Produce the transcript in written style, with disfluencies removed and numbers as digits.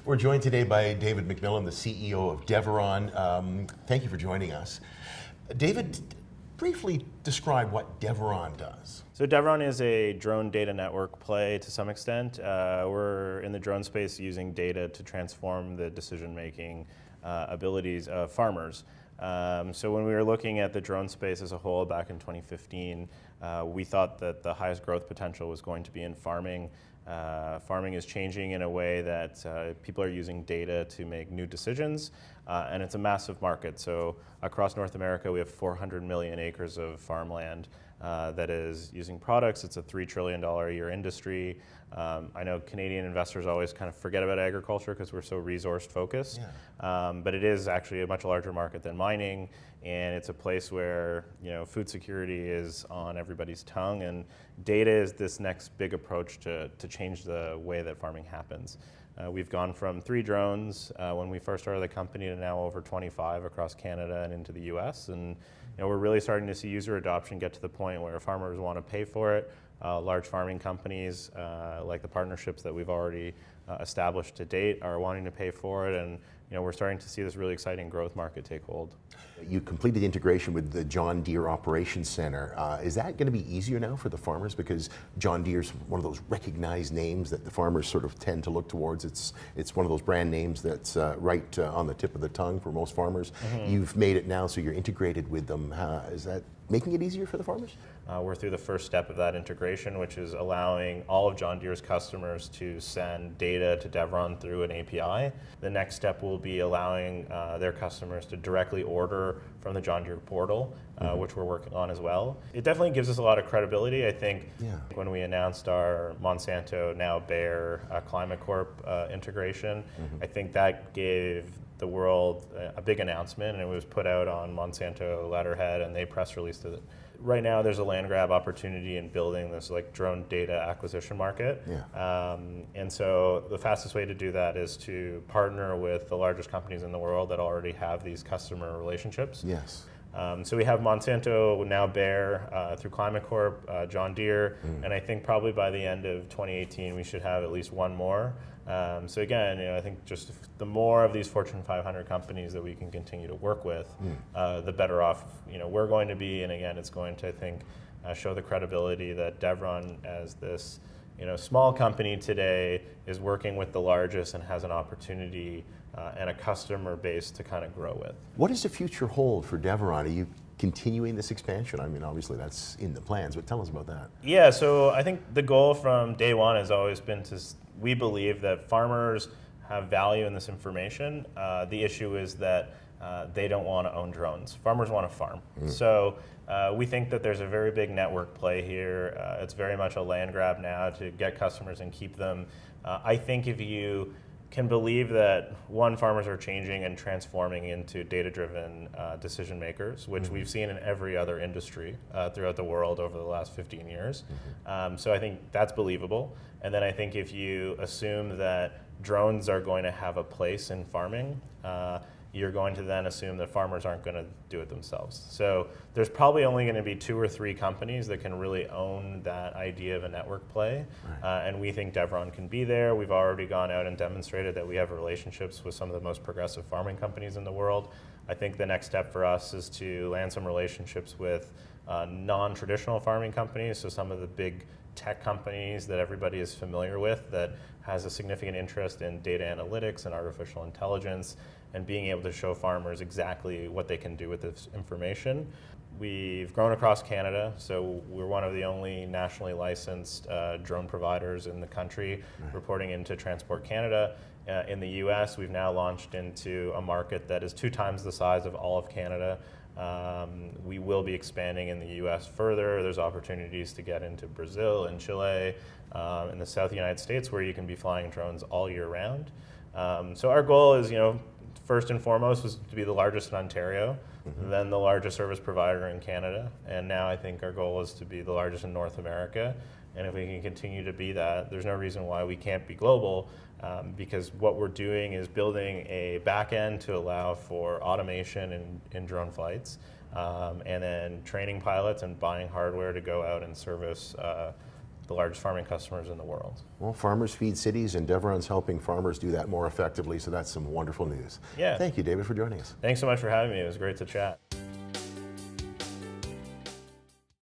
We're joined today by David MacMillan, the CEO of Deveron. Thank you for joining us. David, briefly describe what Deveron does. So Deveron is a drone data network play to some extent. We're in the drone space using data to transform the decision-making abilities of farmers. So when we were looking at the drone space as a whole back in 2015, we thought that the highest growth potential was going to be in farming. Farming is changing in a way that people are using data to make new decisions, and it's a massive market. So across North America, we have 400 million acres of farmland that is using products. It's a $3 trillion a year industry. I know Canadian investors always kind of forget about agriculture because we're so resource focused, but it is actually a much larger market than mining, and it's a place where food security is on everybody's tongue, and data is this next big approach to change the way that farming happens. We've gone from 3 drones when we first started the company to now over 25 across Canada and into the US, and we're really starting to see user adoption get to the point where farmers want to pay for it. Large farming companies, like the partnerships that we've already established to date, are wanting to pay for it, and we're starting to see this really exciting growth market take hold. You completed integration with the John Deere Operations Center. Is that going to be easier now for the farmers, because John Deere's one of those recognized names that the farmers sort of tend to look towards? It's one of those brand names that's right on the tip of the tongue for most farmers. You've made it now, so you're integrated with them. Is that making it easier for the farmers? We're through the first step of that integration, which is allowing all of John Deere's customers to send data to Deveron through an API. The next step will be allowing their customers to directly order from the John Deere portal, which we're working on as well. It definitely gives us a lot of credibility. I think when we announced our Monsanto, now Bayer Climate Corp integration, I think that gave the world a big announcement, and it was put out on Monsanto letterhead, and they press released it. Right now, there's a land grab opportunity in building this drone data acquisition market. And so the fastest way to do that is to partner with the largest companies in the world that already have these customer relationships. So we have Monsanto, now Bayer, through Climate Corp, John Deere, and I think probably by the end of 2018 we should have at least one more. So again, I think just the more of these Fortune 500 companies that we can continue to work with, the better off we're going to be. And again, it's going to, I think, show the credibility that Deveron, as this small company today, is working with the largest and has an opportunity and a customer base to kind of grow with. What does the future hold for Deveron? Are you continuing this expansion? I mean, obviously that's in the plans, but tell us about that. Yeah, so I think the goal from day one has always been we believe that farmers have value in this information. The issue is that they don't want to own drones. Farmers want to farm. So we think that there's a very big network play here. It's very much a land grab now to get customers and keep them. I think if you can believe that, one, farmers are changing and transforming into data-driven decision makers, which we've seen in every other industry throughout the world over the last 15 years. So I think that's believable. And then I think if you assume that drones are going to have a place in farming, you're going to then assume that farmers aren't going to do it themselves. So there's probably only going to be 2 or 3 companies that can really own that idea of a network play, and we think Deveron can be there. We've already gone out and demonstrated that we have relationships with some of the most progressive farming companies in the world. I think the next step for us is to land some relationships with non-traditional farming companies, so some of the big tech companies that everybody is familiar with that has a significant interest in data analytics and artificial intelligence, and being able to show farmers exactly what they can do with this information. We've grown across Canada, so we're one of the only nationally licensed drone providers in the country, reporting into Transport Canada. In the US, we've now launched into a market that is 2 times the size of all of Canada. We will be expanding in the US further. There's opportunities to get into Brazil and Chile, in the South United States, where you can be flying drones all year round. So our goal is, first and foremost, was to be the largest in Ontario, then the largest service provider in Canada, and now I think our goal is to be the largest in North America. And if we can continue to be that, there's no reason why we can't be global, because what we're doing is building a back end to allow for automation in drone flights, and then training pilots and buying hardware to go out and service the largest farming customers in the world. Well, farmers feed cities, and Deveron's helping farmers do that more effectively, so that's some wonderful news. Yeah. Thank you, David, for joining us. Thanks so much for having me. It was great to chat.